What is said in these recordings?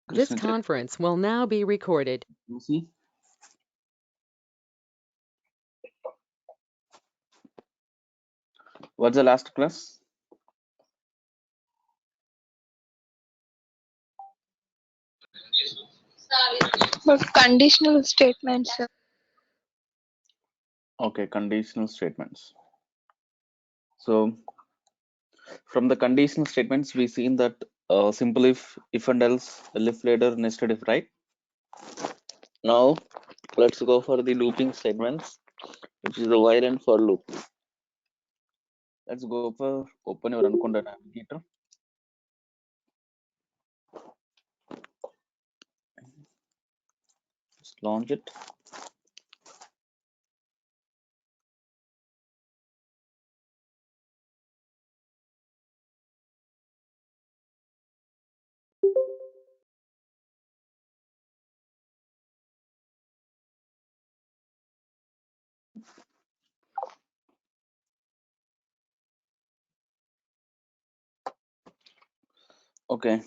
This Krishna, conference will now be recorded. you see, what's the last class? But conditional statements, sir. Okay, conditional statements. So from the conditional statements, we seen that simple if and else, if later, nested if, right? Now let's go for the looping statements, which is the while and for loop. Let's go for open your Anaconda navigator. Just launch it. Okay,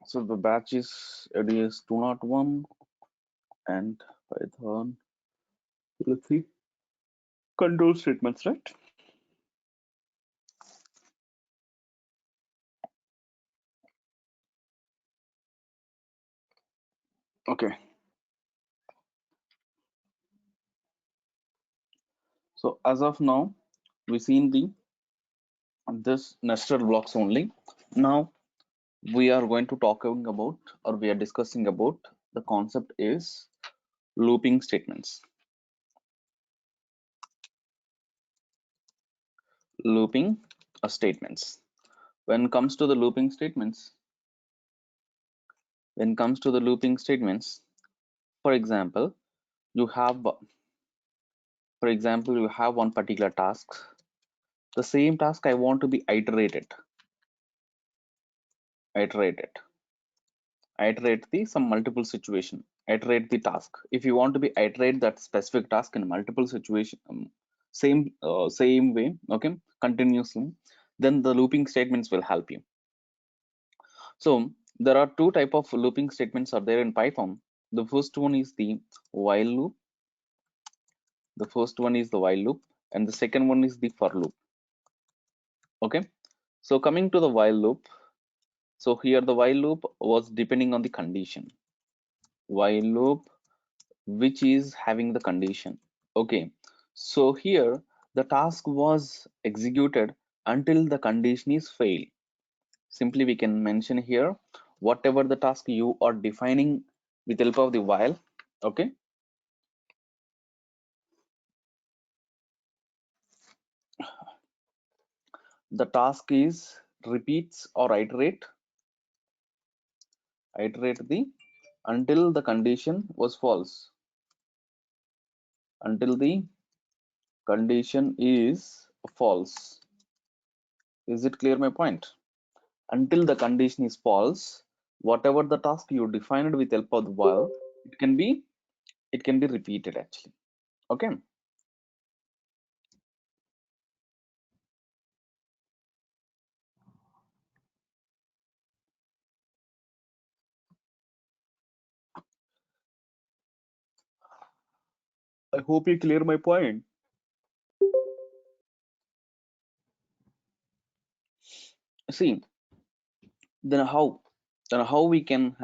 so the batch is ADS-201 and Python. Let's see control statements, right? Okay, so as of now, we've seen the this nested blocks only. Now we are going to talking about, or we are discussing about, the concept is looping statements. Looping statements. When comes to the looping statements, for example, you have one particular task. The same task I want to be iterated. Iterate the some multiple situation. Iterate the task. If you want to be iterate that specific task in multiple situation, same way, okay, continuously, then the looping statements will help you. So there are two type of looping statements are there in Python. The first one is the while loop. And the second one is the for loop. Okay, so coming to the while loop, so here the while loop was depending on the condition. While loop which is having the condition. Okay, so here the task was executed until the condition is failed. Simply we can mention here whatever the task you are defining with help of the while. Okay, the task is repeats or iterate the until the condition was false, until the condition is false. Is it clear my point? Until the condition is false, whatever the task you defined with help of the while, it can be repeated actually. Okay, I hope you clear my point. See, then how we can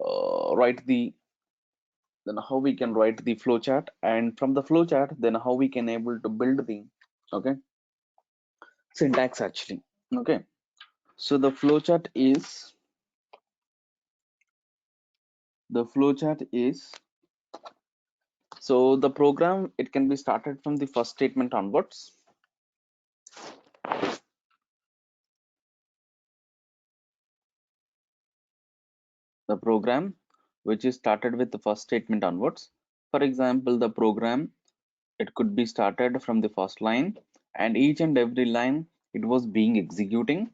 write the flowchart, and from the flowchart then how we can able to build the, okay, syntax actually. Okay, so the flowchart is so the program, it can be started from the first statement onwards. The program which is started with the first statement onwards. For example, the program, it could be started from the first line, and each and every line it was being executing.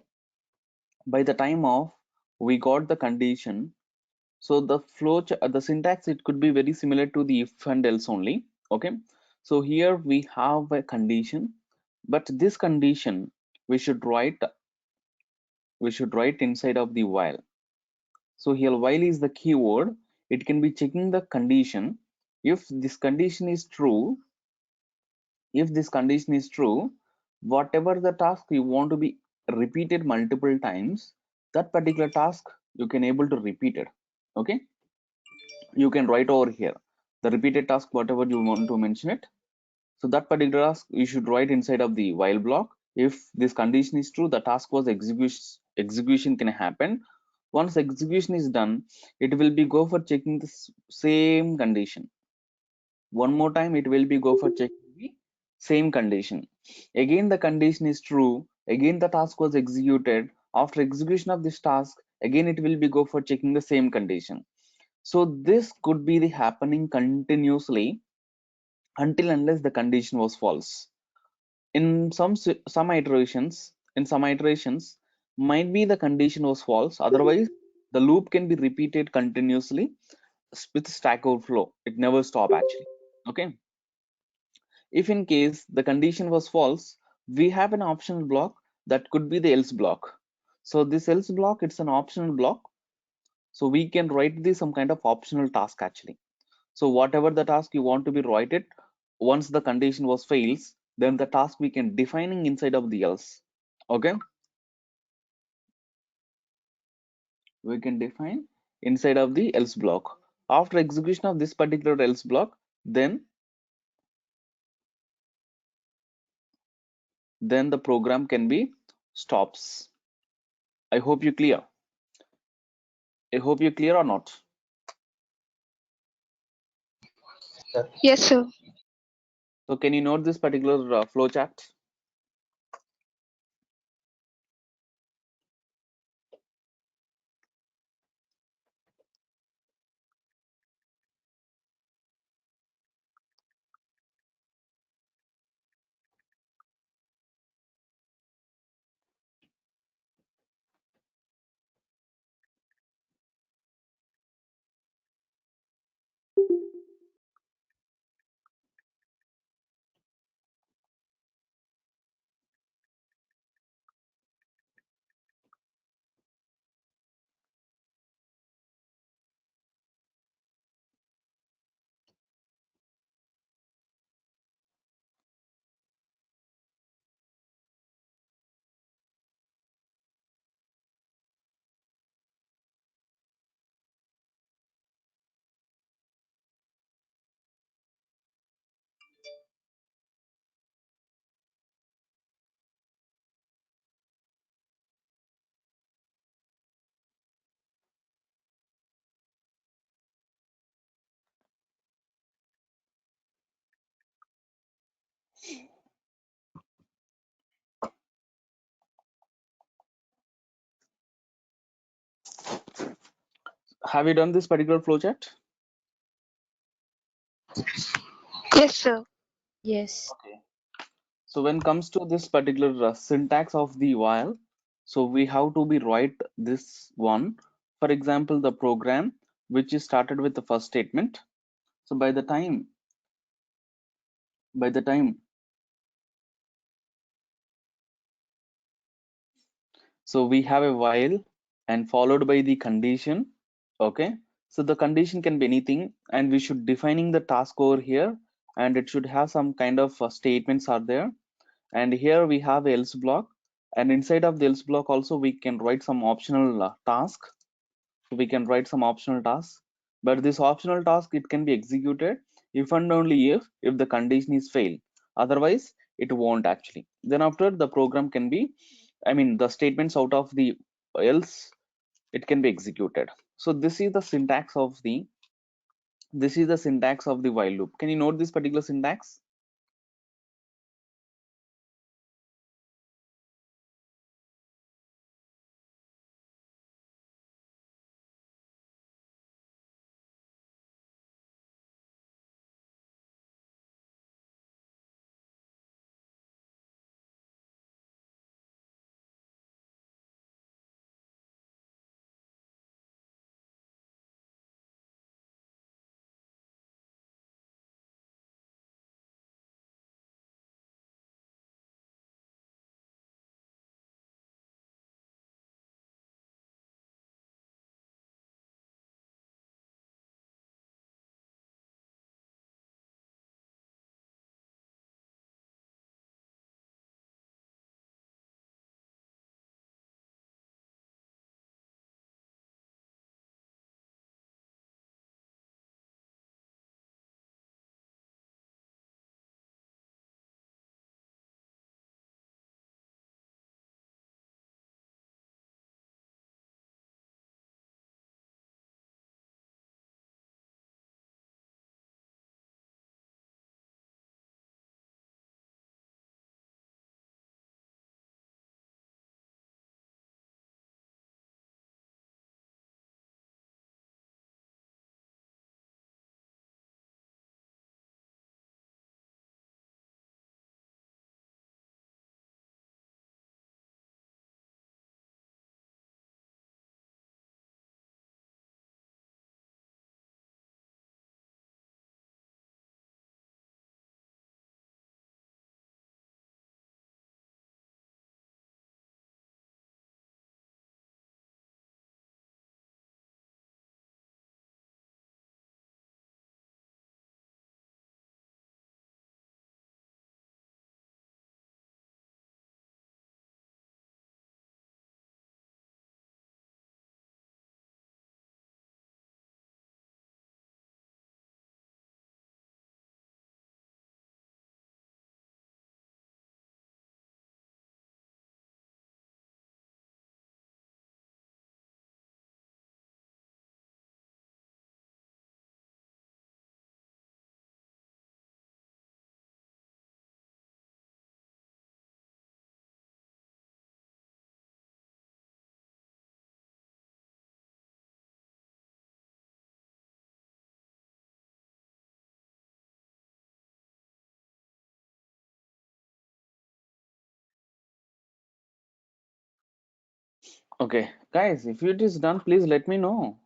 By the time of we got the condition, so the syntax, it could be very similar to the if and else only. Okay, so here we have a condition, but this condition we should write we should write inside of the while. So here while is the keyword. It can be checking the condition. If this condition is true, whatever the task you want to be repeated multiple times, that particular task you can able to repeat it. Okay, you can write over here the repeated task, whatever you want to mention it. So that particular task you should write inside of the while block. If this condition is true, the task was execution can happen. Once execution is done, it will be go for checking the same condition. One more time, it will be go for checking the same condition. Again, the condition is true. Again, the task was executed. After execution of this task, again it will be go for checking the same condition. So this could be the happening continuously until unless the condition was false. In some iterations might be the condition was false, otherwise the loop can be repeated continuously with stack overflow. It never stop actually. Okay, if in case the condition was false, we have an optional block that could be the else block. So this else block, it's an optional block, so we can write this some kind of optional task actually. So whatever the task you want to be write it, once the condition was fails, then the task we can defining inside of the else. Okay, we can define inside of the else block. After execution of this particular else block, then the program can be stops. I hope you clear. I hope you clear or not. Yes, sir. So can you note this particular flow chart? Have you done this particular flow chart? Yes, sir. Yes. Okay. So when comes to this particular syntax of the while, so we have to be write this one. For example, the program which is started with the first statement. So by the time, so we have a while and followed by the condition. Okay. So the condition can be anything, and we should defining the task over here, and it should have some kind of statements are there. And here we have else block, and inside of the else block also we can write some optional task. So we can write some optional tasks, but this optional task it can be executed if and only if the condition is fail, otherwise it won't actually. Then after the program can be, I mean the statements out of the else, it can be executed. So this is the syntax of the while loop. Can you note this particular syntax? Okay, guys, if it is done, please let me know.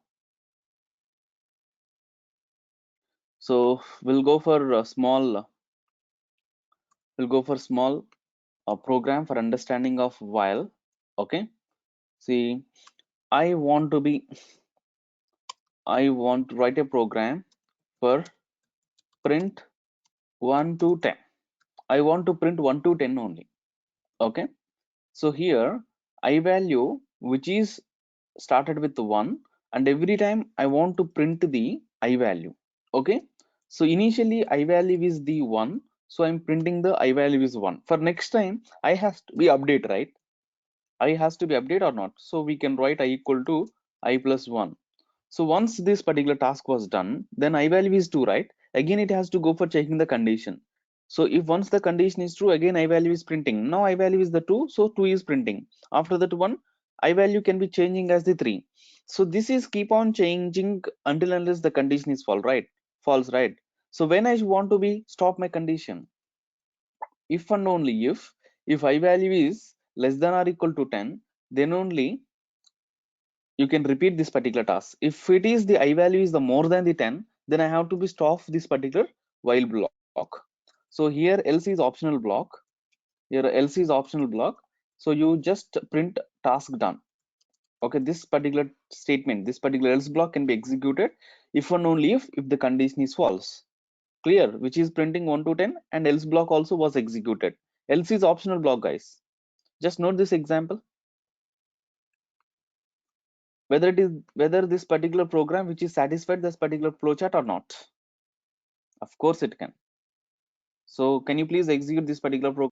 So we'll go for a small, program for understanding of while. Okay, see, I want to be, I want to write a program for print 1 to 10. I want to print 1 to 10 only. Okay, so here I value which is started with 1, and every time I want to print the I value. Okay, so initially I value is the 1, so I'm printing the I value is 1. For next time I has to be update, right? I has to be update or not, so we can write I equal to I plus 1. So once this particular task was done, then I value is 2, right? Again it has to go for checking the condition. So if once the condition is true, again I value is printing. Now I value is the 2, so 2 is printing. After that 1, I value can be changing as the 3. So this is keep on changing until unless the condition is false, right? False, right? So when I want to be stop my condition, if and only if I value is less than or equal to 10, then only you can repeat this particular task. If it is the I value is the more than the 10, then I have to be stop this particular while block. So here else is optional block. Here else is optional block. So you just print task done. Okay, this particular statement, this particular else block can be executed if and only if the condition is false. Clear? Which is printing 1 to 10, and else block also was executed. Else is optional block, guys. Just note this example. Whether this particular program which is satisfied this particular flowchart or not. Of course it can. So can you please execute this particular program?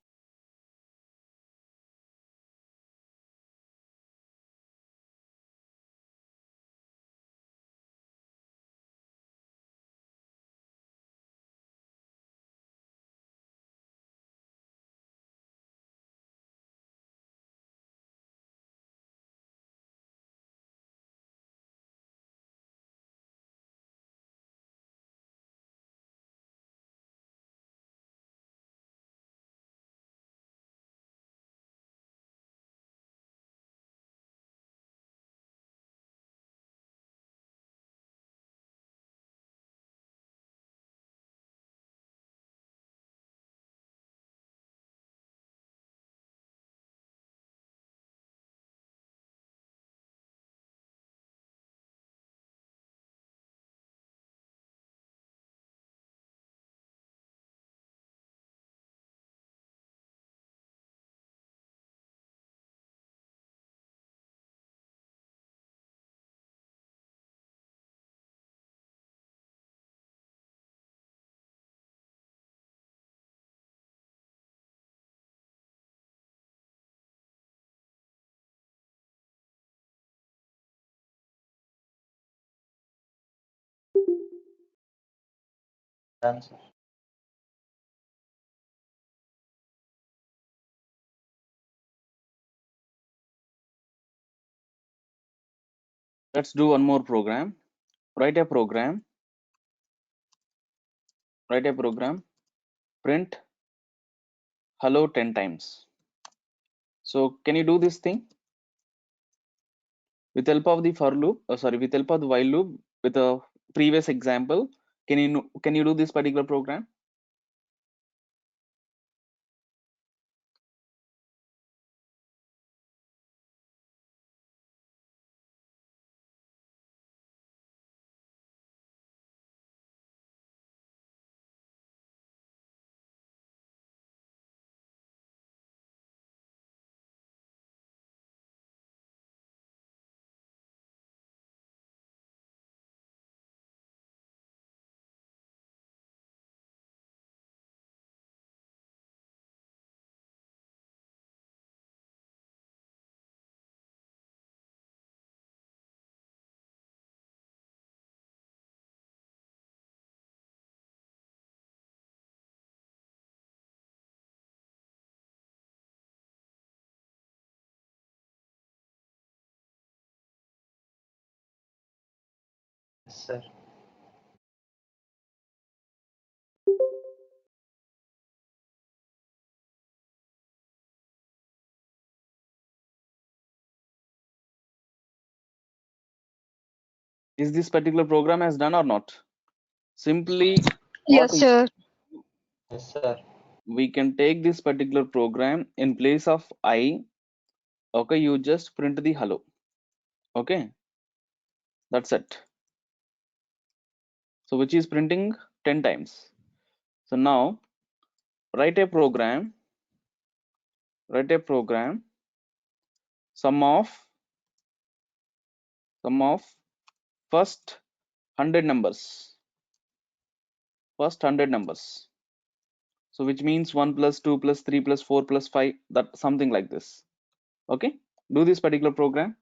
Done, sir. Let's do one more program. Write a program. Write a program. Print hello 10 times. So can you do this thing with help of the for loop? With help of the while loop with a previous example. Can you do this particular program? Yes, sir. Is this particular program has done or not? Simply what Yes, sir. Yes, sir. we can take this particular program in place of I. Okay, you just print the hello. Okay, that's it. So which is printing 10 times. So now write a program, sum of first 100 numbers, so which means 1 plus 2 plus 3 plus 4 plus 5, that something like this. Okay, do this particular program.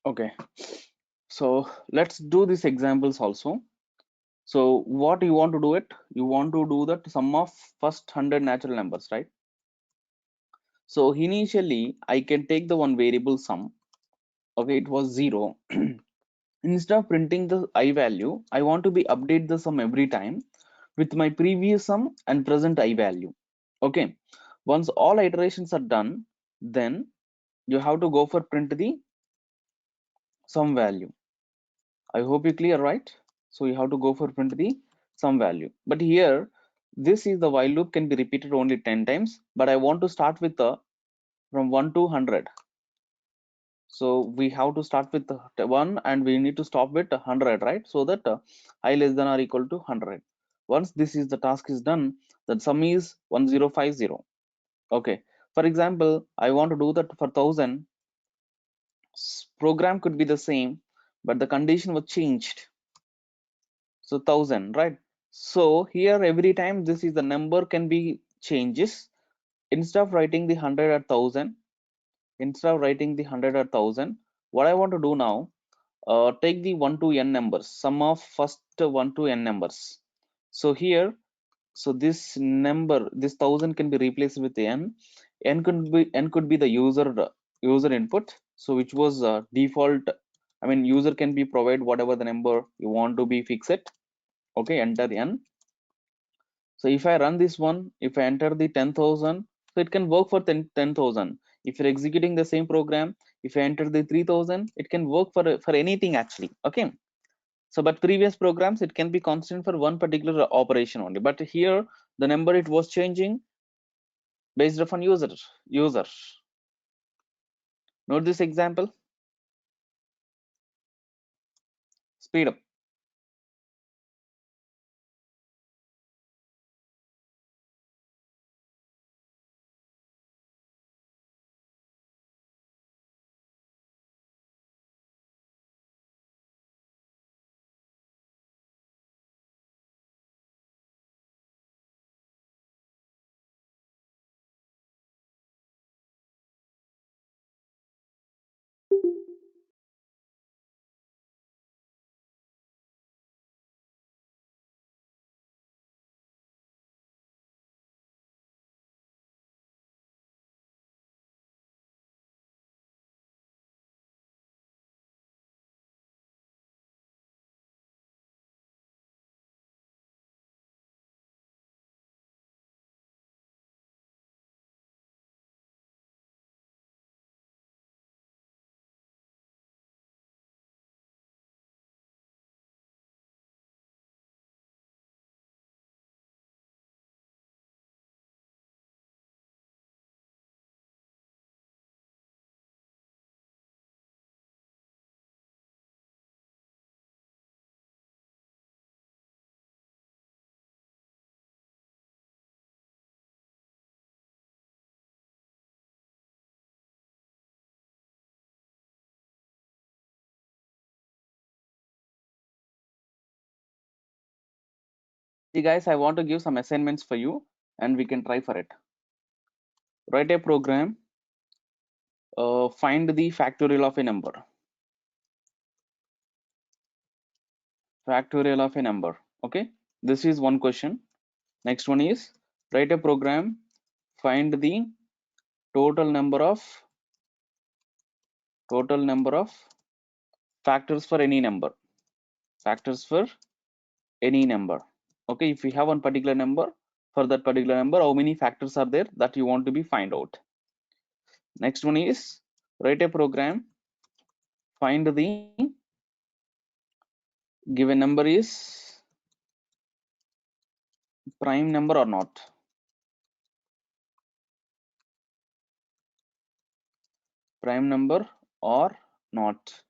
Okay, so let's do these examples also. So what you want to do it, you want to do that sum of first 100 natural numbers, right? So initially I can take the one variable sum. Okay, it was 0. Instead of printing the I value, I want to be update the sum every time with my previous sum and present I value. Okay, once all iterations are done, then you have to go for print the sum value. I hope you clear, right? So you have to go for print the sum value. But here, this is the while loop can be repeated only 10 times, but I want to start with the from 1 to 100. So we have to start with the 1 and we need to stop with 100, right? So that I less than or equal to 100. Once this is the task is done, the sum is 1050. Okay. For example, I want to do that for 1000. Program could be the same, but the condition was changed. So 1000, right? So here every time this is the number can be changes. Instead of writing the 100 or 1000, what I want to do now, take the 1 to n numbers, sum of first 1 to n numbers. So here, so this number, this 1000 can be replaced with n. N could be the user input. So which was default. I mean, user can be provide whatever the number you want to be fix it. Okay, enter n. So if I run this one, if I enter the 10,000, so it can work for 10,000. If you're executing the same program, if I enter the 3,000, it can work for anything actually. Okay. So, but previous programs, it can be constant for one particular operation only. But here, the number it was changing based upon user. Note this example. Speed up. See guys, I want to give some assignments for you and we can try for it. Write a program, find the factorial of a number. Factorial of a number. Okay, this is one question. Next one is write a program, find the total number of factors for any number. Factors for any number. Okay, if we have one particular number, for that particular number, how many factors are there that you want to be find out. Next one is write a program, find the given number is prime number or not. Prime number or not.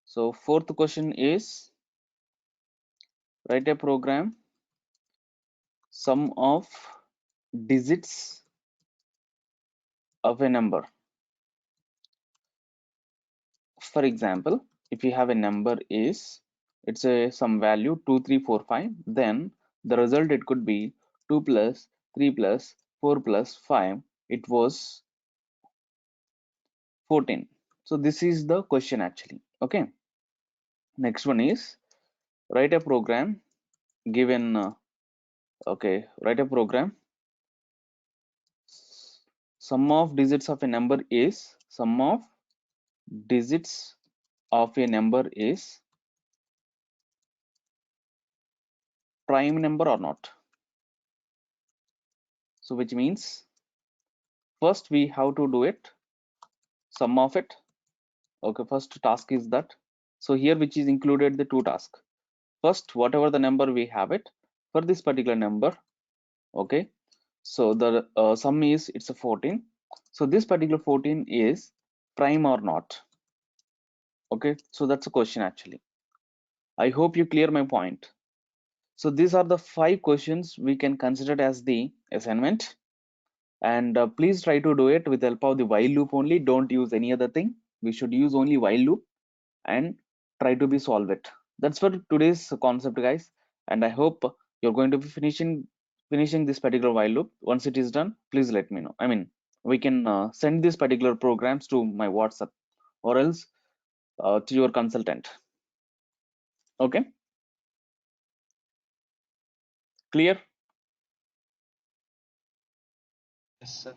So fourth question is write a program, sum of digits of a number. For example, if you have a number is it's a some value 2 3 4 5, then the result it could be 2 plus 3 plus 4 plus 5, it was 14. So this is the question actually. Okay, next one is write a program given okay, write a program, sum of digits of a number is sum of digits of a number is prime number or not. So which means first we have to do it, sum of it. Okay, first task is that. So here which is included the two tasks. First, whatever the number we have it for this particular number. Okay, so the sum is it's a 14. So this particular 14 is prime or not. Okay, so that's a question actually. I hope you clear my point. So these are the 5 questions we can consider as the assignment, and please try to do it with the help of the while loop only. Don't use any other thing. We should use only while loop and try to be solve it. That's for today's concept guys, and I hope you're going to be finishing this particular while loop. Once it is done, please let me know. I mean, we can send these particular programs to my WhatsApp or else to your consultant. Okay, clear? Yes, sir.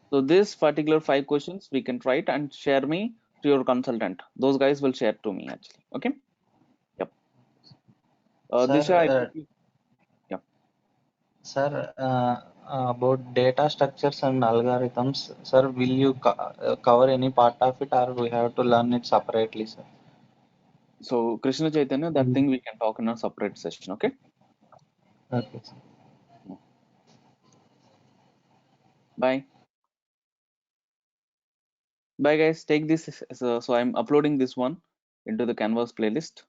So this particular 5 questions we can try it and share me to your consultant. Those guys will share to me actually. Okay. Yep. Sir, Disha, I hope you. Yeah. sir, about data structures and algorithms, sir, will you cover any part of it, or we have to learn it separately, sir? So Krishna Chaitanya, that thing we can talk in a separate session. Okay. Okay, sir. Bye. Bye guys. Take this. So I'm uploading this one into the Canvas playlist.